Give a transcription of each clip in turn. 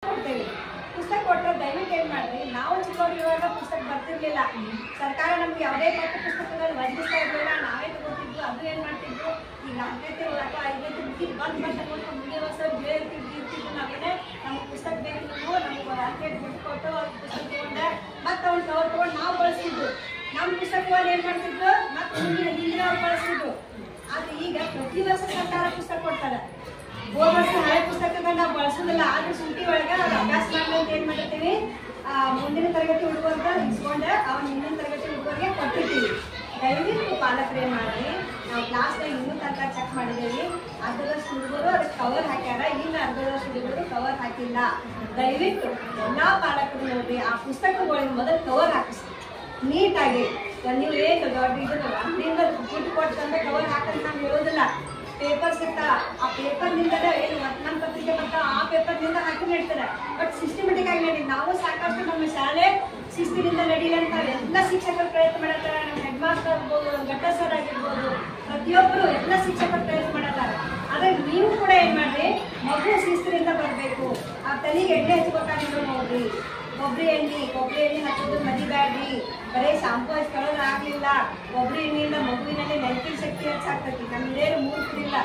ಪುಸ್ತಕ ಕೊಟ್ಟರೆ ದಯವಿಟ್ಟು ಏನು ಮಾಡ್ರಿ, ನಾವು ಚಿಕ್ಕವರಿರುವಾಗ ಪುಸ್ತಕ ಬರ್ತಿರ್ಲಿಲ್ಲ. ಸರ್ಕಾರ ನಮ್ಗೆ ಯಾವುದೇ ಪಾಠ ಪುಸ್ತಕದಲ್ಲಿ ವಂದಿಸ್ತಾ ಇರಲಿಲ್ಲ, ನಾವೇ ತಗೋತಿದ್ವು. ಅದು ಏನು ಮಾಡ್ತಿದ್ವು, ಈಗ 4ನೇ ಅಥವಾ 5ನೇ ಮುಗಿದು ಬಂದು ತಗೊಂಡು ಮುಂದಿನ ವರ್ಷ ಇರ್ತಿದ್ವು. ನಾವೇನೇ ನಮಗೆ ಪುಸ್ತಕ ಬೇಕು, ನಮಗೆ ಅಂಕೇಟ್ ದುಡ್ಡು ಕೊಟ್ಟು ಪುಸ್ತಕ ತೊಗೊಂಡೆ ಮತ್ತೆ ಅವ್ನು ಕವರ್ ತೊಗೊಂಡು ನಾವು ಬಳಸ್ತಿದ್ವು. ನಮ್ಮ ಪುಸ್ತಕವನ್ನು ಏನು ಮಾಡ್ತಿದ್ರು, ಮತ್ತೆ ಹಿಂದಿನ ಅವ್ರು ಬಳಸ್ತಿದ್ರು. ಆದರೆ ಈಗ ಪ್ರತಿ ವರ್ಷ ಸರ್ಕಾರ ಪುಸ್ತಕ ಕೊಡ್ತಾರೆ. ಹೋದ ವರ್ಷ ಹಳೆ ಪುಸ್ತಕಗಳನ್ನ ನಾವು ಬಳಸೋದಿಲ್ಲ. ಆದ್ರೆ ಸುಂಟಿ ಒಳಗೆ ಅವ್ರು ಅಭ್ಯಾಸ ಮಾಡಲಿ ಅಂತ ಏನು ಮಾಡಿರ್ತೀವಿ, ಮುಂದಿನ ತರಗತಿ ಹುಡುಗರಿಗೆ ಇಸ್ಕೊಂಡೆ ಅವ್ನು ಹಿಂದಿನ ತರಗತಿ ಹುಡುಗರಿಗೆ ಕೊಟ್ಟಿರ್ತೀವಿ. ದಯವಿಟ್ಟು ಪಾಲಕರು ಏನು ಮಾಡಿ, ನಾವು ಕ್ಲಾಸ್ನಾಗ ಇನ್ನೂ ತನಕ ಚೆಕ್ ಮಾಡಿದ್ದೀವಿ, ಅರ್ಧದಷ್ಟು ಹುಡುಗರು ಅದಕ್ಕೆ ಕವರ್ ಹಾಕ್ಯಾರ, ಇನ್ನು ಅರ್ಧದಷ್ಟು ಹುಡುಗರು ಕವರ್ ಹಾಕಿಲ್ಲ. ದಯವಿಟ್ಟು ಎಲ್ಲ ಪಾಲಕರು ನೋಡ್ರಿ, ಆ ಪುಸ್ತಕಗಳಿಗೆ ಮೊದಲು ಕವರ್ ಹಾಕಿಸಿ ನೀಟಾಗಿ. ನೀವು ಏನು ದೊಡ್ಡ ಇದು ಅಂಗಡಿಯಿಂದ ದುಡ್ಡು ಕೊಟ್ಟು ತಂದು ಕವರ್ ಹಾಕಂತ ನಾವು ಹೇಳೋದಿಲ್ಲ. ಪೇಪರ್ ಸಿಗ್ತಾವ, ಆ ಪೇಪರ್ನಿಂದಲೇ ಏನು ನಮ್ಮ ಪತ್ರಿಕೆ ಬರ್ತಾವ, ಆ ಪೇಪರ್ನಿಂದ ಹಾಕಿ ನಡೀತಾರೆ. ಬಟ್ ಸಿಸ್ಟಮೆಟಿಕ್ ಆಗಿ ನಡೀಲಿ. ನಾವು ಸಾಕಷ್ಟು ನಮ್ಮ ಶಾಲೆ ಶಿಸ್ತಿನಿಂದ ನಡೀಲಿ ಅಂತ ಎಲ್ಲ ಶಿಕ್ಷಕರು ಪ್ರಯತ್ನ ಮಾಡತ್ತಾರೆ. ನಮ್ಮ ಹೆಡ್ ಮಾಸ್ಟರ್ ಆಗ್ಬೋದು, ಘಟ್ಟ ಸರ್ ಆಗಿರ್ಬೋದು, ಪ್ರತಿಯೊಬ್ಬರು ಎಲ್ಲ ಶಿಕ್ಷಕರು ಪ್ರಯತ್ನ ಮಾಡತ್ತಾರೆ. ಆದರೆ ನೀವು ಕೂಡ ಏನು ಮಾಡ್ರಿ, ಮಗು ಶಿಸ್ತಿನಿಂದ ಬರಬೇಕು. ಆ ತಲೆಗೆ ಎಣ್ಣೆ ಹಚ್ಬೇಕಾಗಿರೋ ನೋಡ್ರಿ, ಕೊಬ್ಬರಿ ಎಣ್ಣೆ ಹಚ್ಚೋದು ಮದಿಬ್ಯಾಡ್ರಿ. ಬರೀ ಶಾಂಪು ಹಚ್ಚಿ ತೊಳೆದ್ರೆ ಆಗಲಿಲ್ಲ. ಕೊಬ್ಬರಿ ಎಣ್ಣೆಯಿಂದ ಮಗುವಿನಲ್ಲಿ ನೆನಪಿನ ಶಕ್ತಿ ಹೆಚ್ಚಾಗ್ತೈತಿ. ನಮ್ದೇನು ಮೂರ್ತಿಲ್ಲ,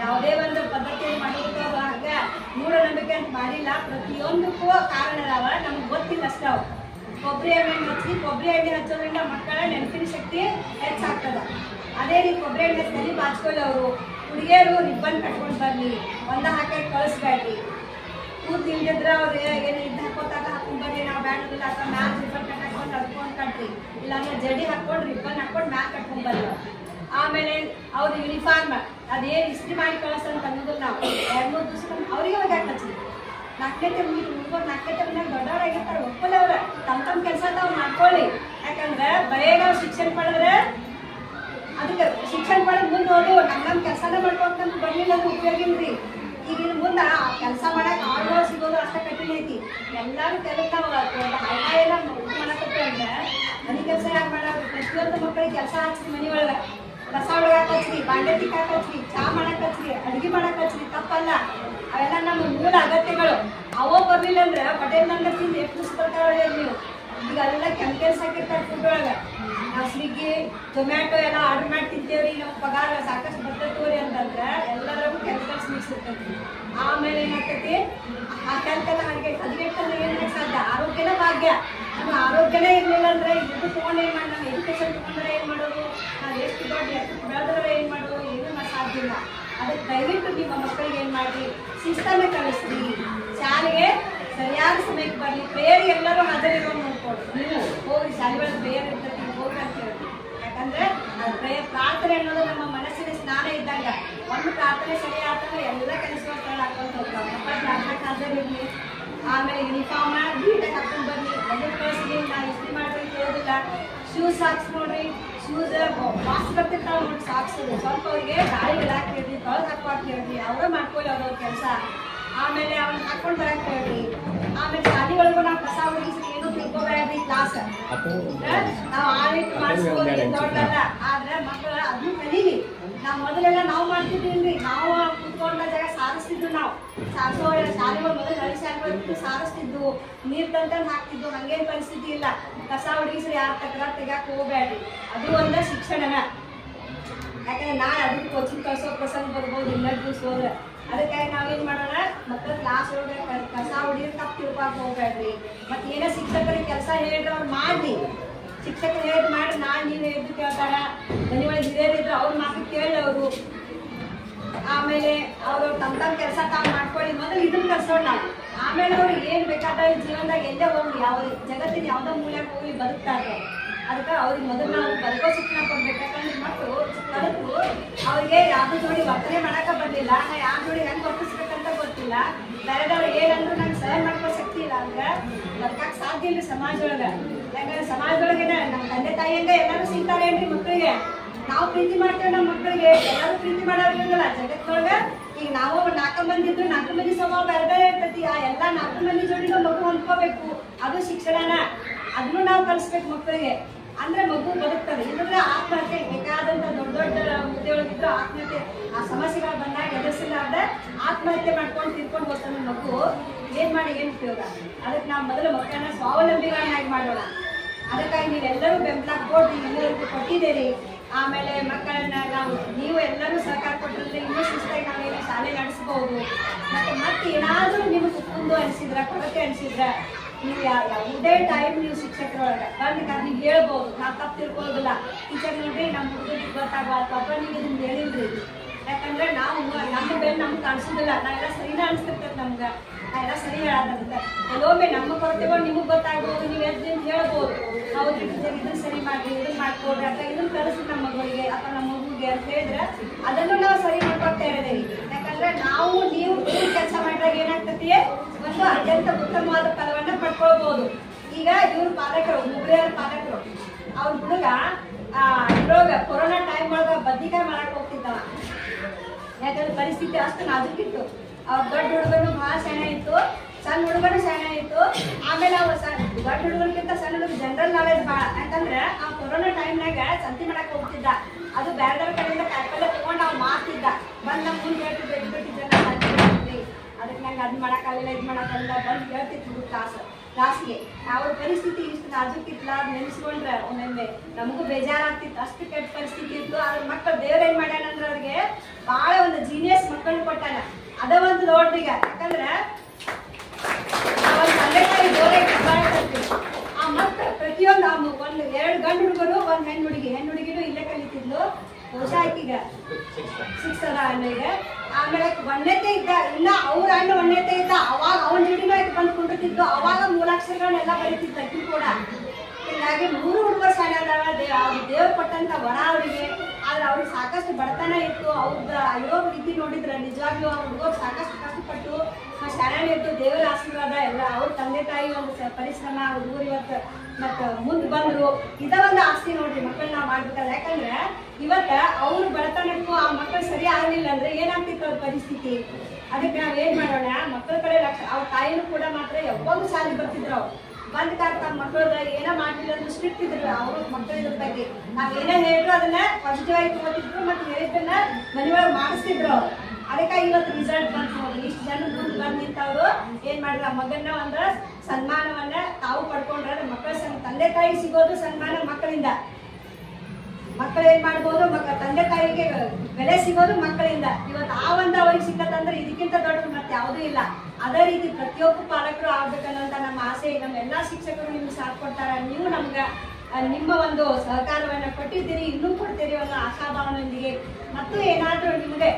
ಯಾವುದೇ ಒಂದು ಪದ್ಧತಿಯನ್ನು ಮಾಡೋದು ಹಾಗೆ ಮೂಢನಂಬಿಕೆ ಅಂತ ಮಾಡಿಲ್ಲ. ಪ್ರತಿಯೊಂದಕ್ಕೂ ಕಾರಣ ಅದಾವ, ನಮ್ಗೆ ಗೊತ್ತಿಲ್ಲ ಅಷ್ಟೇ. ಅವು ಕೊಬ್ಬರಿ ಎಣ್ಣೆ ಹಚ್ಚೋದ್ರಿಂದ ಮಕ್ಕಳ ನೆನಪಿನ ಶಕ್ತಿ ಹೆಚ್ಚಾಗ್ತದ. ಅದೇ ರೀತಿ ಕೊಬ್ಬರಿ ಎಣ್ಣೆ ತಲೆ ಬಾಚ್ಕೊಳ್ಳಿ. ಅವರು ಹುಡುಗಿಯರು ರಿಬ್ಬನ್ ಕಟ್ಕೊಂಡು ಬರಲಿ, ಒಂದ ಹಾಕಿ ಕಳಿಸ್ಬೇಡ್ರಿ. ಕೂತು ಇಲ್ದಿದ್ರೆ ಅವ್ರು ಏನು ಇದು ಹಾಕೋತಾಗ ಹಾಕೊಂಡು ಬರ್ರಿ, ನಾವು ಬ್ಯಾಡೋದಿಲ್ಲ. ಅಥವಾ ಮ್ಯಾಲ್ ರಿಬ್ಬನ್ ಕಟ್ಕೊಂಡು ಕಟ್ಕೊಂಡು ಕಟ್ರಿ, ಇಲ್ಲಾಂದ್ರೆ ಜಡಿ ಹಾಕೊಂಡು ರಿಬ್ಬನ್ ಹಾಕೊಂಡು ಮ್ಯಾಲ್ ಕಟ್ಕೊಂಡು ಬರ್ರಿ. ಆಮೇಲೆ ಅವ್ರ ಯೂನಿಫಾರ್ಮ್ ಅದೇನು ಇಸ್ತ್ರಿ ಮಾಡಿ ಕಳಿಸ್ತಂತ ಅನ್ನೋದಿಲ್ಲ. ನಾವು 2-3 ದಿವಸ ಅವ್ರಿಗೆ ಹೋಗಿ ಹಚ್ಚಿದ್ವಿ. 4ನೇ ಹುಡುಗರು 4ನೇ ಮನ್ಯಾಗ ದೊಡ್ಡವರಾಗಿರ್ತಾರೆ, ಒಪ್ಪಲ್ಲ. ಅವ್ರ ತಮ್ಮ ಕೆಲಸ ತಾವು ಮಾಡ್ಕೊಳ್ಳಿ. ಯಾಕಂದ್ರೆ ಬರೇ ನಾವು ಶಿಕ್ಷಣ ಪಡೆದ್ರೆ ಅದಕ್ಕೆ ಶಿಕ್ಷಣ ಪಡೆದು ಮುಂದೆ ಹೋಗಿ ನಮ್ಮ ಕೆಲಸನ ಮಾಡ್ಕೊಂತ ಬರಲಿಲ್ಲ ಅಂದ್ರೆ ಉಪಯೋಗ ಇಲ್ರಿ. ಈಗ ಮುಂದೆ ಕೆಲಸ ಮಾಡಕ್ಕೆ ಆಳ್ಗಳು ಸಿಗೋದು ಅಷ್ಟೇ ಕಠಿಣ ಐತಿ. ಎಲ್ಲರೂ ಕೆಲಸ ಎಲ್ಲ ಮಾಡಕತ್ತೆ ಅಂದ್ರೆ ಮನೆ ಕೆಲಸ ಯಾಕೆ ಮಾಡೋದು? ಪ್ರತಿಯೊಂದು ಮಕ್ಕಳಿಗೆ ಕೆಲಸ ಹಚ್ಚಿರಿ, ಮನೆ ಒಳಗೆ ಕಸ ಒಳಗಾಕ ಹಚ್ಚಿರಿ, ಬಾಂಡೆ ತಿಕ್ಕಾಕ ಹಚ್ಚಿರಿ, ಚಹಾ ಮಾಡಕ್ಕೆ ಹಚ್ಚಿರಿ, ಅಡುಗೆ ಮಾಡಕ್ಕೆ ಹಚ್ಚಿರಿ. ತಪ್ಪಲ್ಲ, ಅವೆಲ್ಲ ನಮ್ಮ ಮೂಲ ಅಗತ್ಯಗಳು. ಅವೋ ಬರಲಿಲ್ಲ ಅಂದ್ರೆ ಹೋಟೆಲ್ನಂದ್ರೆ ತಿಂದು ಎಷ್ಟು ಬರ್ತಾವೆ ನೀವು. ಈಗ ಅವೆಲ್ಲ ಕೆಮಿಕಲ್ಸ್ ಹಾಕಿರ್ತಾರೆ ಫುಡ್ ಒಳಗೆ. ನಾವು ಸ್ವಿಗ್ಗಿ ಜೊಮ್ಯಾಟೊ ಎಲ್ಲ ಆರ್ಡರ್ ಮಾಡಿ ತಿಂತೇವ್ರಿ, ನಮ್ಮ ಪಗಾರ ಸಾಕಷ್ಟು ಬರ್ತೈತವ್ರಿ ಅಂತಂದ್ರೆ ಎಲ್ಲರಿಗೂ ಕೆಮಿಕಲ್ಸ್ ಮಿಕ್ಸ್ ಇರ್ತೈತಿ. ಆಮೇಲೆ ಏನಾಗ್ತೈತಿ, ಆ ಕೆಮಿಕಲ್ ಹಾಗೆ ಹದಿನೆಟ್ಟಂದ್ರೆ ಏನು ಸಾಧ್ಯ? ಆರೋಗ್ಯನ ಭಾಗ್ಯ. ನಮ್ಮ ಆರೋಗ್ಯನೇ ಇರಲಿಲ್ಲ ಅಂದ್ರೆ ಇದು ತೊಗೊಂಡು ಏನು ಮಾಡಿ, ನಮ್ಮ ಎಜುಕೇಶನ್ ತೊಗೊಂಡ್ರೆ ಏನು ಮಾಡೋದು, ನಾವು ಎಷ್ಟು ದೊಡ್ಡ ಎಷ್ಟು ಬೆಳೆದ್ರೆ ಏನು ಮಾಡೋದು, ಏನೂ ಸಾಧ್ಯ ಇಲ್ಲ. ಅದಕ್ಕೆ ದಯವಿಟ್ಟು ನಿಮ್ಮ ಮಕ್ಕಳಿಗೆ ಏನು ಮಾಡಿ, ಶಿಸ್ತನ್ನು ಕಲಿಸ್ರಿ. ಶಾಲೆಗೆ ಸರಿಯಾದ ಸಮಯಕ್ಕೆ ಬರಲಿ. ಪ್ರೇಯರ್ ಎಲ್ಲರೂ ಹಾಜರಿರೋ ನೋಡ್ಕೊಡ್ರಿ. ನೀವು ಹೋಗಿ ಶಾಲೆ ಒಳಗೆ ಪ್ರೇಯರ್ ಇರ್ತೈತಿ, ಹೋಗಿ ಅಂತ ಹೇಳ್ತೀವಿ. ಯಾಕಂದ್ರೆ ಅದು ಪ್ರಾರ್ಥನೆ ಅನ್ನೋದು ನಮ್ಮ ಮನಸ್ಸಿನ ಸ್ನಾನ ಇದ್ದಾಗ. ಒಂದು ಪ್ರಾರ್ಥನೆ ಸರಿ ಆಗ್ತಂದ್ರೆ ಎಲ್ಲ ಕೆಲಸಗಳು ಸರಳ ಹಾಕೊಂಡು ಹೋಗ್ತಾವೆ. ಪ್ರಾರ್ಥನೆ ಹಾಜರಿರಲಿ. ಆಮೇಲೆ ಯೂನಿಫಾರ್ಮ್ ನೀಟಾಗಿ ಹಾಕೊಂಡು ಬರಲಿ. ಅದಕ್ಕೆ ಕಳಿಸ್ಲಿ, ನಾವು ಇಸ್ತ್ರಿ ಮಾಡ್ರಿ ಕೇಳೋದಿಲ್ಲ. ಶೂಸ್ ಸಾಕ್ಸ್ ನೋಡ್ರಿ, ಶೂಸ್ ವಾಸ್ ಬರ್ತಿರ್ತಾವೆ ನೋಡಿ ಸಾಕ್ಸೋದು. ಸ್ವಲ್ಪ ಅವ್ರಿಗೆ ಗಾಳಿ ಬಿಡಾಕ್ ಹೇಳ್ರಿ, ತೊಳೆದು ಹಾಕೋಕೆ ಹೇಳ್ರಿ, ಅವರೇ ಮಾಡ್ಕೊಳ್ಳಿ ಅವ್ರವ್ರ ಕೆಲಸ. ಆಮೇಲೆ ಅವ್ನ ಹಾಕೊಂಡು ಬರಕ್ಕೆ ಹೇಳ್ರಿ. ಆಮೇಲೆ ಶಾಲೆ ಒಳಗೂ ನಾವು ಕಸ ಹೊಡಿಸಿ ಏನು ತಿಳ್ಕೊಬೇಡ್ರಿ. ಕ್ಲಾಸ್ ನಾವು ಆಳಿಟ್ಟು ಮಾಡಿಸ್ಬೋದು, ದೊಡ್ಡಲ್ಲ. ಆದ್ರೆ ಮಕ್ಕಳು ಅದನ್ನು ಕಲೀಲಿ. ನಾವು ಮೊದಲೆಲ್ಲ ನಾವು ಮಾಡ್ತಿದ್ದೀವಿ. ನಾವು ಕುತ್ಕೊಂಡ ಜಾಗ ಸಾರಿಸ್ತಿದ್ವು. ನಾವು ಸಾರಿಸೋ ಶಾಲೆಗಳು ಮೊದಲು ಹಳಿ ಶಾಲೆಗಳು ಸಾರಿಸ್ತಿದ್ವು, ನೀರು ತಂದು ಹಾಕ್ತಿದ್ವು. ಹಂಗೇನು ಪರಿಸ್ಥಿತಿ ಇಲ್ಲ. ಕಸ ಹೊಡಿಸ್ರಿ, ಯಾರು ತಕರಾರು ತೆಗಿಯಕ್ಕೆ ಹೋಗ್ಬೇಡ್ರಿ. ಅದು ಒಂದು ಶಿಕ್ಷಣನ. ಯಾಕಂದ್ರೆ ನಾಳೆ ಅದಕ್ಕೆ ಕೋಚಿಂಗ್ ಕಳ್ಸೋ ಪ್ರಸಂಗ ಬರ್ಬೋದು ಇನ್ನೊಂದು ದಿವಸ ಹೋದ್ರೆ. ಅದಕ್ಕಾಗಿ ನಾವೇನು ಮಾಡೋಣ, ಮಕ್ಕಳು ಕ್ಲಾಸ್ ಒಳಗೆ ಕಸ ಹೊಡಿಯೋದು ತಪ್ಪು ತಿಳ್ಕೊಳಕ್ಕೆ ಹೋಗ್ಬೇಡ್ರಿ. ಮತ್ತು ಏನೋ ಶಿಕ್ಷಕರಿಗೆ ಕೆಲಸ ಹೇಳಿದ್ರೆ ಅವ್ರು ಮಾಡಿ, ಶಿಕ್ಷಕರು ಹೇಳಿದ್ ಮಾಡಿ, ನಾಳೆ ನೀವು ಹೇಳಿದ್ದು ಕೇಳ್ತಾರ. ಮನೆ ಒಳಗೆ ಹಿರಿಯರಿದ್ರೆ ಅವ್ರ ಮಾತು ಕೇಳಿ ಅವರು. ಆಮೇಲೆ ಅವರು ತಮ್ಮ ಕೆಲಸ ತಾವು ಮಾಡ್ಕೊಳ್ಳಿ. ಮೊದಲು ಇದನ್ನು ಕಲ್ಸೋಣ ನಾವು. ಆಮೇಲೆ ಅವ್ರಿಗೆ ಏನು ಬೇಕಾದ ಜೀವನದಾಗ ಎಲ್ಲೇ ಹೋಗ್ಲಿ, ಯಾವ ಜಗತ್ತಿನ ಯಾವುದೋ ಮೂಲೆಗೆ ಹೋಗಿ ಬದುಕ್ತಾರೆ. ಅದಕ್ಕೆ ಅವ್ರಿಗೆ ಮೊದಲು ನಾವು ಬದುಕೋ ಶಿಕ್ಷಣ ಕೊಡ್ಬೇಕು. ಯಾಕಂದ್ರೆ ಮಕ್ಕಳು ಕಲಿತು ಅವ್ರಿಗೆ ಯಾವ್ದು ಜೋಡಿ ವರ್ತನೆ ಮಾಡಕ್ಕೆ ಬರಲಿಲ್ಲ, ನಾ ಯಾವ ಜೋಡಿ ಹೆಂಗೆ ವರ್ತಿಸ್ಬೇಕಂತ ಗೊತ್ತಿಲ್ಲ, ಬೇರೆದವ್ರು ಏನಂದ್ರೂ ನಂಗೆ ಸಹಾಯ ಮಾಡ್ಕೋ ಶಕ್ತಿ ಇಲ್ಲ ಅಂದ್ರೆ ಬದುಕಕ್ಕೆ ಸಾಧ್ಯ ಇಲ್ಲ ಸಮಾಜದೊಳಗೆ. ಯಾಕಂದ್ರೆ ಸಮಾಜದೊಳಗೆ ನಮ್ಮ ತಂದೆ ತಾಯಿಯಿಂದ ಎಲ್ಲರೂ ಸಿಗ್ತಾರೇನ್ರಿ ಮಕ್ಕಳಿಗೆ. ನಾವು ಪ್ರೀತಿ ಮಾಡ್ತೇವೆ ನಮ್ಮ ಮಕ್ಕಳಿಗೆ, ಎಲ್ಲರೂ ಪ್ರೀತಿ ಮಾಡೋರಿಲ್ಲ ಜಗತ್ತೊಳಗೆ. ಈಗ ನಾವು 4 ಮಂದಿ ಇದ್ರು 4 ಮಂದಿ ಸ್ವಭಾವ ಬೇರೆ ಬೇರೆ ಇರ್ತೈತಿ. ಆ ಎಲ್ಲ 4 ಮಂದಿ ಜೋಡಿನೂ ಮಗು ಹೊಂದ್ಕೋಬೇಕು. ಅದು ಶಿಕ್ಷಣನ. ಅದನ್ನು ನಾವು ಕಲಿಸ್ಬೇಕು ಮಕ್ಕಳಿಗೆ. ಅಂದ್ರೆ ಮಗು ಬದುಕ್ತದೆ. ಇಲ್ಲಂದ್ರೆ ಆತ್ಮಹತ್ಯೆ ಬೇಕಾದಂಥ ದೊಡ್ಡ ದೊಡ್ಡ ಹುದ್ದೆ ಒಳಗಿದ್ರು ಆತ್ಮಹತ್ಯೆ ಆ ಸಮಸ್ಯೆಗಳು ಬಂದಾಗ ಎದುರಿಸಲಾರ್ದೆ ಆತ್ಮಹತ್ಯೆ ಮಾಡ್ಕೊಂಡು ತಿರ್ಕೊಂಡು ಹೋಗ್ತಾನೆ ಮಗು. ಏನು ಮಾಡಿ ಏನು ಉಪಯೋಗ? ಅದಕ್ಕೆ ನಾವು ಮೊದಲು ಮಕ್ಕಳನ್ನ ಸ್ವಾವಲಂಬಿಗಳನ್ನಾಗಿ ಮಾಡೋಣ. ಅದಕ್ಕಾಗಿ ನೀವೆಲ್ಲರೂ ಬೆಂಬಲ ಕೊಟ್ಟು ಎಲ್ಲರಿಗೂ ಕೊಟ್ಟಿದ್ದೀರಿ. ಆಮೇಲೆ ಮಕ್ಕಳನ್ನ ನೀವು ಎಲ್ಲರೂ ಸಹಕಾರ ಕೊಟ್ಟರೆ ಇನ್ನೂ ಶಿಸ್ತಾಗಿ ನಾವೇನು ಶಾಲೆ ನಡೆಸ್ಬೋದು. ಮತ್ತೆ ಏನಾದರೂ ನಿಮಗೆ ಕುಂದು ಅನಿಸಿದ್ರ, ಕೊರತೆ ಅನಿಸಿದ್ರ, ನೀವು ಯಾವುದೇ ಟೈಮ್ ನೀವು ಶಿಕ್ಷಕರೊಳಗೆ ಬಂದ ನೀವು ಹೇಳ್ಬೋದು. ನಾವು ತಪ್ಪು ತಿಳ್ಕೊಳ್ಳೋದಿಲ್ಲ. ಟೀಚರ್ ನೋಡ್ರಿ ನಮ್ಮ ಹುಡುಗರಿಗೆ ಗೊತ್ತಾಗಲ್ಲ ಅಥವಾ ನೀವು ಇದನ್ನ ಹೇಳಿಲ್ರಿ. ಯಾಕಂದ್ರೆ ನಾವು ನಮ್ಮ ಬೆಲೆ ನಮ್ಗೆ ಕಾಣಿಸೋದಿಲ್ಲ. ನಾವೆಲ್ಲ ಸರಿನ ಅನಿಸ್ತಿರ್ತದೆ ನಮ್ಗೆ, ನಾವೆಲ್ಲ ಸರಿ ಹೇಳೋದಂತೆ. ಕೆಲವೊಮ್ಮೆ ನಮ್ಮ ಕೊರತೆಗಳು ನಿಮಗೆ ಗೊತ್ತಾಗ್ಬೋದು. ನೀವು ಎದ್ದು ಹೇಳ್ಬೋದು, ಹೌದ್ರಿ ಟೀಚರ್ ಇದನ್ನ ಸರಿ ಮಾಡಿ, ಇದನ್ನ ಮಾಡ್ಕೊಡ್ರಿ, ಅಥವಾ ಇದನ್ನ ಕಳಿಸಿ ನಮ್ಮ ಮಗಳಿಗೆ ಅಥವಾ ನಮ್ಮ ಮಗುಗೆ ಅಂತ ಹೇಳಿದ್ರೆ ಅದನ್ನು ನಾವು ಸರಿ ಮಾಡ್ಕೊಡ್ತಾ ಇರೋದೇವಿ. ಯಾಕಂದ್ರೆ ನಾವು ನೀವು ಕೆಲಸ ಮಾಡಿದಾಗ ಏನಾಗ್ತತಿ, ಒಂದು ಅತ್ಯಂತ ಉತ್ತಮವಾದ ಫಲವನ್ನ ಪಡ್ಕೊಳ್ಬಹುದು. ಈಗ ಇವ್ರ ಪಾಲಕರು, ಮುಗ್ರಿಯವ್ರ ಪಾಲಕರು, ಅವ್ರ ಹುಡುಗ ಇದ್ರೊಳಗ ಕೊರೋನಾ ಟೈಮ್ ಒಳಗ ಬದ್ನಿಕಾಯಿ ಮಾಡಕ್ ಹೋಗ್ತಿದ್ದವ. ಯಾಕಂದ್ರೆ ಪರಿಸ್ಥಿತಿ ಅಷ್ಟು ನಾಜುಕಿತ್ತು. ಅವ್ರ ದೊಡ್ಡ ಹುಡುಗನು ಬಹಳ ಶಾಣ ಇತ್ತು, ಸಣ್ಣ ಹುಡುಗನು ಶಾಣ ಇತ್ತು. ಆಮೇಲೆ ಅವ ದೊಡ್ಡ ಹುಡುಗರಿಗಿಂತ ಸಣ್ಣ ಹುಡುಗ ಜನರಲ್ ನಾಲೆಜ್ ಭಾಳ. ಯಾಕಂದ್ರೆ ಆ ಕೊರೋನಾ ಟೈಮ್ನಾಗ ಸಂತಿ ಮಾಡಕ್ ಹೋಗ್ತಿದ್ದ. ಅದು ಬೇರೆ ಕಡೆಯಿಂದ ಕಾಯಿಪಲ್ಲೆ ತಗೊಂಡು ಅವ್ನು ಮಾಡ್ತಿದ್ದ. ಬಂದು ನಮ್ಮ ಮುಂದೆ ಹೇಳ್ತಿದ್ದ, ಬಿಟ್ಟಿದ್ದ ಅದಕ್ಕೆ ನಂಗೆ ಅದು ಮಾಡೋಕ್ಕಾಗಲಿಲ್ಲ, ಇದು ಮಾಡೋಕ್ಕಾಗಲಿಲ್ಲ ಬಂದು ಹೇಳ್ತಿದ್ರು ಕ್ಲಾಸ್ಗೆ. ಅವ್ರ ಪರಿಸ್ಥಿತಿ ಇಷ್ಟು ನಾಜುಕಿತ್ತಲ್ಲ, ಅದು ನೆನೆಸ್ಕೊಂಡ್ರೆ ಒಮ್ಮೊಮ್ಮೆ ನಮಗೂ ಬೇಜಾರಾಗ್ತಿತ್ತು. ಅಷ್ಟು ಕೆಟ್ಟ ಪರಿಸ್ಥಿತಿ ಇತ್ತು. ಅದ್ರ ಮಕ್ಕಳು ದೇವ್ರು ಏನು ಮಾಡ್ಯಾನಂದ್ರೆ ಅವ್ರಿಗೆ ಭಾಳ ಒಂದು ಜೀನಿಯಸ್ ಮಕ್ಕಳನ್ನ ಕೊಟ್ಟಾನ. ಅದ ಒಂದು ನೋಡ್ರೀಗ. ಯಾಕಂದ್ರೆ ಒಂದು ತಂದೆ ತಾಯಿ ಬೋರೆ ಆ ಮಕ್ಕಳು ಪ್ರತಿಯೊಂದು ಒಂದು 2 ಗಂಡು ಹುಡುಗರು, ಒಂದು ಹೆಣ್ಣು ಹುಡುಗಿನೂ ಇಲ್ಲೇ ಕಲಿತಿದ್ಲು. ಬಹುಶಃ ಆಕಿಗ 6 ಅದ ಅಣ್ಣಗೆ. ಆಮೇಲೆ ಒಣ್ಣತೆ ಇದ್ದ, ಇಲ್ಲ ಅವ್ರ ಅಣ್ಣ ಒಣ್ಣತೆ ಇದ್ದ. ಅವಾಗ ಅವನ ಜೋಡಿನೂ ಆಯ್ತು ಬಂದು ಕುಂಡಿರ್ತಿದ್ದು. ಅವಾಗ ಮೂಲಾಕ್ಷರಗಳನ್ನೆಲ್ಲ ಬರೀತಿದ್ದ ಆಕಿ ಕೂಡ. ಹೀಗಾಗಿ 3 ಹುಡುಗರು ಸಣ್ಣ ದೇವ್ರು ಕೊಟ್ಟಂತ ವರ ಅವರಿಗೆ. ಆದ್ರೆ ಅವ್ರಿಗೆ ಸಾಕಷ್ಟು ಬಡತನ ಇತ್ತು. ಅವ್ರದ್ದು ಅಯ್ಯೋ ರೀತಿ ನೋಡಿದ್ರೆ ನಿಜವಾಗ್ಲೂ ಅವ್ರ ಹುಡುಗರು ಸಾಕಷ್ಟು ಕಷ್ಟಪಟ್ಟು ಶಾಲೆ ಇತ್ತು. ದೇವರ ಆಶೀರ್ವಾದ ಎಲ್ಲ ಅವ್ರ ತಂದೆ ತಾಯಿ ಒಂದು ಪರಿಶ್ರಮ, ಹುಡುಗರು ಇವತ್ತು ಮತ್ತು ಮುಂದೆ ಬಂದರು. ಇದ ಒಂದು ಆಸ್ತಿ ನೋಡ್ರಿ ಮಕ್ಕಳು ನಾವು ಮಾಡ್ಬೇಕಾದ್ರೆ. ಯಾಕಂದ್ರೆ ಇವತ್ತ ಅವ್ರ ಬಡತನಕ್ಕೂ ಆ ಮಕ್ಕಳು ಸರಿ ಆಗಲಿಲ್ಲ ಅಂದ್ರೆ ಏನಾಗ್ತಿತ್ತು ಅವ್ರ ಪರಿಸ್ಥಿತಿ. ಅದಕ್ಕೆ ನಾವ್ ಏನ್ ಮಾಡೋಣ, ಮಕ್ಕಳ ಕಡೆ ಲಕ್ಷ. ಅವ್ರ ತಾಯಿನೂ ಕೂಡ ಮಾತ್ರ ಯಾವಾಗೂ ಶಾಲೆಗೆ ಬರ್ತಿದ್ರು. ಅವ್ರು ಬಂದ್ ಕಾಲ ಮಕ್ಕಳ ಏನೋ ಮಾಡ್ಲಿಲ್ಲ ಅಂದ್ರೆ ಸ್ಟ್ರಿಕ್ಟ್ ಇದ್ರು ಅವ್ರ ಮಕ್ಕಳ ಬಗ್ಗೆ. ನಾವ್ ಏನೇ ಹೇಳಿದ್ರು ಅದನ್ನ ಪಾಸಿಟಿವ್ ಆಗಿ ತಗೋತಿದ್ರು, ಮತ್ತೆ ಹೇಳಿದ್ದನ್ನ ಮನೆಯೊಳಗೆ ಮಾಡಿಸ್ತಿದ್ರು ಅವ್ರು. ಅದಕ್ಕಾಗಿ ಇವತ್ತು ರಿಸಲ್ಟ್ ಬಂತು ನೋಡಿ. ಇಷ್ಟು ಜನ ಮುಂದೆ ಬಂದು ನಿಂತವ್ರು ಏನ್ ಮಾಡಿದ್ರು, ಆ ಮಗನ್ನ ಒಂದು ಸನ್ಮಾನವನ್ನ ತಾವು ಪಡ್ಕೊಂಡ್ರೆ ಮಕ್ಕಳ ತಂದೆ ತಾಯಿ ಸಿಗೋದು ಸನ್ಮಾನ ಮಕ್ಕಳಿಂದ. ಮಕ್ಕಳು ಏನ್ ಮಾಡ್ಬೋದು, ತಂದೆ ತಾಯಿಗೆ ಬೆಲೆ ಸಿಗೋದು ಮಕ್ಕಳಿಂದ. ಇವತ್ತು ಆ ಒಂದು ಅವ್ರಿಗೆ ಸಿಕ್ಕತ್ತಂದ್ರೆ ಇದಕ್ಕಿಂತ ದೊಡ್ಡದು ಮತ್ತೆ ಯಾವುದೂ ಇಲ್ಲ. ಅದೇ ರೀತಿ ಪ್ರತಿಯೊಬ್ಬ ಪಾಲಕರು ಆಗ್ಬೇಕನ್ನೋಂತ ನಮ್ಮ ಆಸೆ. ನಮ್ಮ ಎಲ್ಲಾ ಶಿಕ್ಷಕರು ನಿಮ್ಗೆ ಸಾಥ್ ಕೊಡ್ತಾರ. ನೀವು ನಮ್ಗೆ ನಿಮ್ಮ ಒಂದು ಸಹಕಾರವನ್ನ ಕೊಟ್ಟಿದ್ದೀರಿ, ಇನ್ನೂ ಕೊಡ್ತೀರಿ ಅನ್ನೋ ಆಶಾಭಾವನೊಂದಿಗೆ. ಮತ್ತು ಏನಾದ್ರೂ ನಿಮಗೆ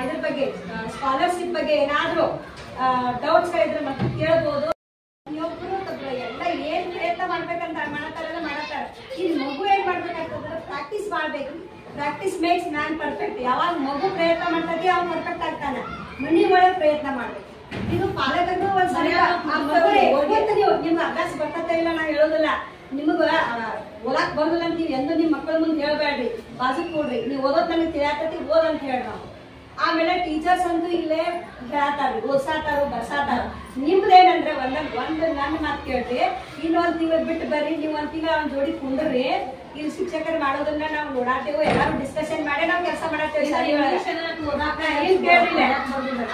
ಇದ್ರ ಬಗ್ಗೆ ಸ್ಕಾಲರ್ಶಿಪ್ ಬಗ್ಗೆ ಏನಾದ್ರೂ ಡೌಟ್ಸ್ ಇದ್ರೆ ಮತ್ತೆ ಕೇಳ್ಬೋದು. ಪ್ರತಿಯೊಬ್ಬರು ಎಲ್ಲ ಏನ್ ಪ್ರಯತ್ನ ಮಾಡ್ಬೇಕಂತ ಮಾಡತ್ತಾರಲ್ಲ ಮಾಡತ್ತಾರ. ಇನ್ನು ಮಗು ಏನ್ ಮಾಡ್ಬೇಕಾಗ್ತದಂದ್ರೆ ಪ್ರಾಕ್ಟೀಸ್ ಮಾಡ್ಬೇಕು. Practice makes man perfect. ಯಾವಾಗ ಮಗು ಪ್ರಯತ್ನ ಮಾಡ್ತದೆ ಅವ್ನು ಪರ್ಫೆಕ್ಟ್ ಆಗ್ತಾನೆ. ಮನಿ ಒಳಗೆ ಪ್ರಯತ್ನ ಮಾಡ್ಬೇಕು. ಇದು ಪಾಲಕರು ಒಂದ್ ಸರಿ ನೀವು ನಿಮ್ಗೆ ಅಭ್ಯಾಸ ಬರ್ತದೆ ಇಲ್ಲ ನಾ ಹೇಳೋದಿಲ್ಲ. ನಿಮಗ ಓದಾಕ್ ಬರೋದಿಲ್ಲ ಅಂತ ನೀವು ಎಂದು ನಿಮ್ ಮಕ್ಕಳ ಮುಂದೆ ಹೇಳ್ಬೇಡ್ರಿ. ಬಾಜು ಕೊಡ್ರಿ, ನೀವು ಓದೋದ್ ನನಗೆ ತಿಳಿಯಾತತಿ ಓದಂತ ಹೇಳಿ ನಾವು. ಆಮೇಲೆ ಟೀಚರ್ಸ್ ಅಂತೂ ಇಲ್ಲೇ ಹೇಳ್ತಾರ್ರಿ, ಓದ್ಸಾತಾರು ಬರ್ಸಾತಾರ. ನಿಮ್ದೇನಂದ್ರೆ ಒಂದು ನನ್ನ ಮಾತು ಕೇಳ್ರಿ, ಇನ್ನೊಂದ್ ತಿಂಗಳು ಬಿಟ್ಟು ಬರ್ರಿ. ನೀವು ಒಂದ್ ತಿಂಗಳು ಅವ್ನ ಜೋಡಿ ಕುಂಡ್ರಿ. ಇಲ್ಲಿ ಶಿಕ್ಷಕರು ಮಾಡೋದನ್ನ ನಾವು ನೋಡಾತೇವೆ. ಎಲ್ಲಾರು ಡಿಸ್ಕಷನ್ ಮಾಡಿ ನಾವು ಕೆಲಸ ಮಾಡತ್ತೇವೆ.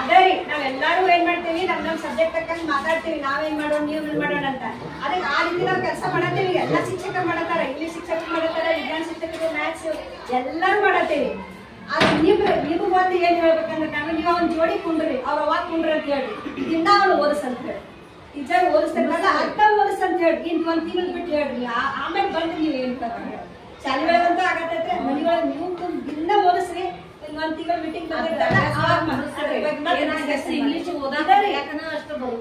ಅದೇ ರೀ ನಾವೆಲ್ಲಾರು ಏನ್ ಮಾಡ್ತೇವಿ, ನಮ್ ಸಬ್ಜೆಕ್ಟ್ ತಕ್ಕಂಗೆ ಮಾತಾಡ್ತೀವಿ. ನಾವೇನ್ ಮಾಡೋಣ, ನೀವ್ ಏನ್ ಮಾಡೋಣ ಅಂತ. ಅದಕ್ಕೆ ಆ ರೀತಿ ನಾವು ಕೆಲಸ ಮಾಡತ್ತೇವಿ. ಎಲ್ಲಾ ಶಿಕ್ಷಕರು ಮಾಡತ್ತಾರ, ಇಂಗ್ಲಿಷ್ ಶಿಕ್ಷಕರು ಮಾಡತ್ತಾರ, ವಿಜ್ಞಾನ ಶಿಕ್ಷಕರು, ಮ್ಯಾಥ್ಸ್ ಎಲ್ಲಾರು ಮಾಡತ್ತೇವಿ. ಅದು ನೀವು ಬಂದು ಏನ್ ಹೇಳ್ಬೇಕಂದ್ರೆ ನೀವು ಅವ್ನ ಜೋಡಿ ಕುಂಡ್ರಿ, ಅವ್ರ ಅವಾಗ ಕುಂಡ್ರಿ ಅಂತ ಹೇಳ್ರಿ. ಇದರಿಂದ ಅವ್ನು ಓದಿಸಂತ ಹೇಳಿ, ಟೀಚರ್ ಓದಿಸ್ತಾರಲ್ಲ ಅರ್ಥ ಓದಿಸಂತ ಹೇಳಿ. ಇನ್ನು ಒಂದ್ ತಿಂಗಳು ಬಿಟ್ಟು ಹೇಳ್ರಿ. ಆಮೇಲೆ ಬಂದು ನೀವು ಏನ್ ಬರ್ತೀವಿ. ಶಾಲೆಗಳಂತೂ ಆಗತ್ತೈತ್ರಿ, ಮನೆಯೊಳಗೆ ನೀವು ದಿನ ಓದಿಸ್ರಿ. ಒಂದ್ ತಿಂಗಳು ಮೀಟಿಂಗ್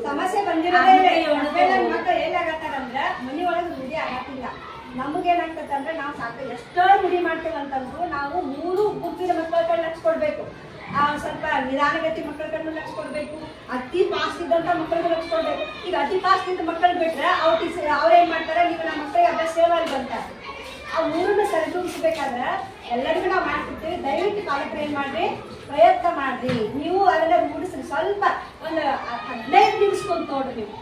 ಸಮಸ್ಯೆ ಬಂದಿರೋದೇ. ಮಕ್ಕಳು ಏನಾಗತ್ತಾರಂದ್ರೆ ಮನೆಯೊಳಗೆ ರೂಢಿ ಆಗತ್ತಿಲ್ಲ. ನಮಗೇನಾಗ್ತದೆ ನಾವು ಸಾಕು ಎಷ್ಟೋ ರೂಢಿ ಮಾಡ್ತೇವೆ ಅಂತಂದ್ರು ನಾವು 3 ಗುಂಪಿನ ಮಕ್ಕಳ ಕಡೆ ಲಕ್ಷ ಕೊಡ್ಬೇಕು. ಸ್ವಲ್ಪ ನಿಧಾನಗತಿ ಮಕ್ಕಳ ಕಡೆ ಲಕ್ಷ ಕೊಡ್ಬೇಕು. ಅತಿ ಫಾಸ್ಟ್ ಇದ್ದಂತ ಮಕ್ಕಳಿಗೆ ಲಕ್ಷ ಕೊಡ್ಬೇಕು. ಈಗ ಅತಿ ಫಾಸ್ಟ್ ಇದ್ದ ಮಕ್ಕಳು ಬಿಟ್ರೆ ಅವ್ರೇನ್ ಮಾಡ್ತಾರೆ, ನೀವು ನಮ್ಮ ಮಕ್ಕಳಿಗೆ ಅಭ್ಯಾಸ ಸೇವಲ್ಲಿ ಬಂತಾರೆ. ಆ 3ನ್ನ ಸರಿದೂಗಿಸ್ಬೇಕಾದ್ರೆ ಎಲ್ಲರಿಗೂ ನಾವು ಮಾಡ್ತಿರ್ತೀವಿ. ದಯವಿಟ್ಟು ಪಾಲಕರು ಏನ್ ಮಾಡ್ರಿ, ಪ್ರಯತ್ನ ಮಾಡ್ರಿ. ನೀವು ಅದನ್ನ ರೂಢಿಸ್ರಿ. ಸ್ವಲ್ಪ ಒಂದು 15 ನಿಮಿಷ ನೋಡ್ರಿ. ನೀವು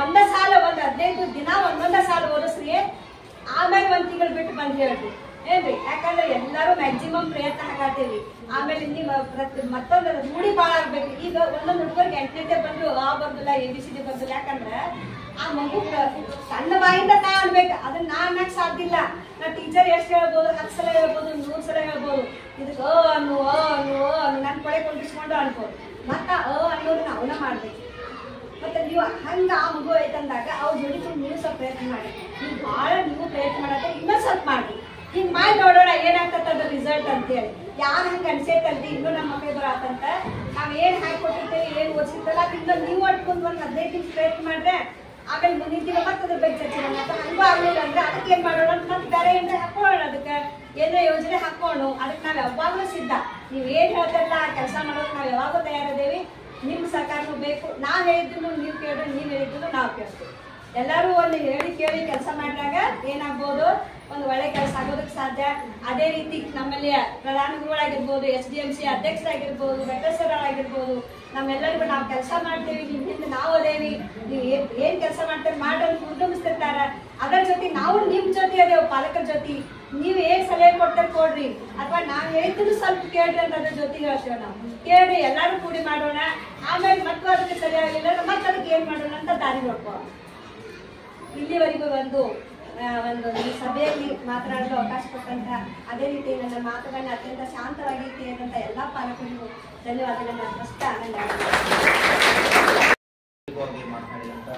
ಒಂದ ಸಾಲ ಒಂದು 15 ದಿನ ಒಂದೊಂದ ಸಾಲ ಓದಿಸ್ರಿ. ಆಮೇಲೆ 1 ತಿಂಗಳು ಬಿಟ್ಟು ಬಂದು ಹೇಳ್ರಿ. ಏನ್ರಿ, ಯಾಕಂದ್ರೆ ಎಲ್ಲರೂ ಮ್ಯಾಕ್ಸಿಮಮ್ ಪ್ರಯತ್ನ ಹಾಕತ್ತೀವಿ. ಆಮೇಲೆ ನೀವು ಮತ್ತೊಂದು ರೂಢಿ ಭಾಳ ಆಗ್ಬೇಕು. ಈಗ ಒಂದೊಂದು ಹುಡುಗರಿಗೆ 8ನೇ ಬಂದ್ರು ಆ ಬಂದಿಲ್ಲ, ABCD ಬಂದಿಲ್ಲ. ಯಾಕಂದ್ರೆ ಆ ಮಗು ಸಣ್ಣ ಬಾಯಿಂದ ನಾ ಅನ್ಬೇಕು, ಅದನ್ನ ನಾ ಅನ್ನಕ್ ಸಾಧ್ಯ ಇಲ್ಲ. ನಾ ಟೀಚರ್ ಎಷ್ಟು ಹೇಳ್ಬೋದು, 10 ಸಲ ಹೇಳ್ಬೋದು, 100 ಸಲ ಹೇಳ್ಬೋದು. ಇದಕ್ಕೆ ಅನ್ನು ನನ್ನ ಕೊಳೆ ಕೊಂಡಿಸ್ಕೊಂಡು ಅನ್ಬೋದು. ಮತ್ತ ಅನ್ನೋದು ನಾವನ್ನ ಮಾಡ್ಬೇಕು. ಮತ್ತೆ ನೀವು ಹಂಗ ಆ ಮಗು ಐತಂದಾಗ ಅವ್ರ ಜೋಡಿ ನೀವು ಸ್ವಲ್ಪ ಪ್ರಯತ್ನ ಮಾಡಿ. ನೀವು ಭಾಳ ನೀವು ಪ್ರಯತ್ನ ಮಾಡತ್ತೆ, ಇನ್ನೂ ಸ್ವಲ್ಪ ಮಾಡಿ. ಹಿಂಗೆ ಮಾಡಿ ನೋಡೋಣ ಏನಾಗ್ತದ ಅದ್ರ ರಿಸಲ್ಟ್ ಅಂತೇಳಿ. ಯಾರು ಹಂಗೆ ಅನ್ಸೈತಲ್ರಿ ಇನ್ನೂ ನಮ್ಮ ಮಕ್ಕಳು ಬರತ್ತಂತ ನಾವು ಏನು ಹಾಕೊಟ್ಟಿರ್ತೇವೆ, ಏನು ಓದಿಸಿರ್ತಲ್ಲ ಅದರಿಂದ ನೀವು ಒಟ್ಕೊಂಡು ಒಂದು 15 ನಿಮಿಷ ಪ್ರಯತ್ನ ಮಾಡಿದ್ರೆ ಆಮೇಲೆ ಮುಂದಿನ ದಿನ ಮತ್ತೆ ಅದ್ರ ಬಗ್ಗೆ ಚರ್ಚೆ ಮಾಡೋಣ. ಅಥವಾ ಹಂಗೂ ಆಗಲಿಲ್ಲ ಅಂದ್ರೆ ಅದಕ್ಕೆ ಏನು ಮಾಡೋಣ ಅಂತ ಮತ್ತೆ ಬೇರೆ ಏನಾರ ಹಾಕೊಳ್ಳೋಣ. ಅದಕ್ಕೆ ಏನೋ ಯೋಜನೆ ಹಾಕೋಣ. ಅದಕ್ಕೆ ನಾವು ಯಾವಾಗಲೂ ಸಿದ್ಧ. ನೀವು ಏನು ಹೇಳ್ತಾರಲ್ಲ ಆ ಕೆಲಸ ಮಾಡೋದು ನಾವು ಯಾವಾಗೂ ತಯಾರಿದ್ದೇವೆ. ನಿಮ್ಮ ಸಹಕಾರನೂ ಬೇಕು. ನಾವು ಹೇಳಿದ್ದನ್ನು ನೀವು ಕೇಳಿದ್ರೆ, ನೀವು ಹೇಳಿದ್ದನ್ನು ನಾವು ಕೇಳ್ತೀವಿ. ಎಲ್ಲರೂ ಒಂದು ಹೇಳಿ ಕೇಳಿ ಕೆಲಸ ಮಾಡಿದಾಗ ಏನಾಗ್ಬೋದು, ಒಂದು ಒಳ್ಳೆ ಕೆಲಸ ಆಗೋದಕ್ಕೆ ಸಾಧ್ಯ. ಅದೇ ರೀತಿ ನಮ್ಮಲ್ಲಿ ಪ್ರಧಾನ ಗುರುಗಳಾಗಿರ್ಬೋದು, SDMC ಅಧ್ಯಕ್ಷರಾಗಿರ್ಬೋದು, ವೆಟರ್ಸರಾಗಿರ್ಬೋದು, ನಮ್ಮೆಲ್ಲರಿಗೂ ನಾವು ಕೆಲಸ ಮಾಡ್ತೀವಿ, ನಿಮ್ಮಿಂದ ನಾವು ಅದೇವಿ, ನೀವು ಏನು ಕೆಲಸ ಮಾಡ್ತಾರೆ ಮಾಡೋದು ಹುಡುಗಿಸ್ತಿರ್ತಾರ. ಅದರ ಜೊತೆ ನಾವು ನಿಮ್ಮ ಜೊತೆ ಅದೇವು, ಪಾಲಕರ ಜೊತೆ. ನೀವು ಏನು ಸಲಹೆ ಕೊಡ್ತಾರೆ ಕೊಡ್ರಿ, ಅಥವಾ ನಾವು ಹೇಳಿದ್ರು ಸ್ವಲ್ಪ ಕೇಳ್ರಿ ಅಂತ ಅದ್ರ ಜೊತೆಗೆ ಹೇಳ್ತೇವೆ. ನಾವು ಕೇಳ್ರಿ, ಎಲ್ಲರೂ ಕೂಡಿ ಮಾಡೋಣ. ಆಮೇಲೆ ಮತ್ತೆ ಅದಕ್ಕೆ ಸರಿಯಾಗಿಲ್ಲ ಮತ್ತೆ ಅದಕ್ಕೆ ಏನು ಮಾಡೋಣ ಅಂತ ದಾರಿ ನೋಡ್ಕೋ. ಇಲ್ಲಿವರೆಗೂ ಒಂದು ಈ ಸಭೆಯಲ್ಲಿ ಮಾತನಾಡಲು ಅವಕಾಶ ಕೊಟ್ಟಂತ, ಅದೇ ರೀತಿ ನನ್ನ ಮಾತುಗಳನ್ನ ಅತ್ಯಂತ ಶಾಂತವಾಗಿ ಕೇಳಿದಂಥ ಎಲ್ಲ ಪಾಲಕರಿಗೂ ಧನ್ಯವಾದಗಳನ್ನ ಅರ್ಪಿಸ್ತಾ ಆನಂದ ಮಾತನಾಡಿದಂಥ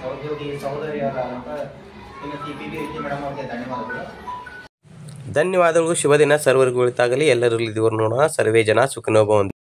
ಸಹೋದ್ಯೋಗಿ ಸಹೋದರಿಯರಾದಂಥ ಶ್ರೀಮತಿ PB ರೀತಿ ಮೇಡಮ್ ಅವರಿಗೆ ಧನ್ಯವಾದಗಳು. ಧನ್ಯವಾದಗಳು. ಶುಭ ದಿನ ಸರ್ವರಿಗೂ ಒಳಿತಾಗಲಿ. ಎಲ್ಲರಲ್ಲಿ ದೇವರು ನೋಡೋಣ. ಸರ್ವೇ ಜನ ಸುಖಿನೋ ಭವಂತು.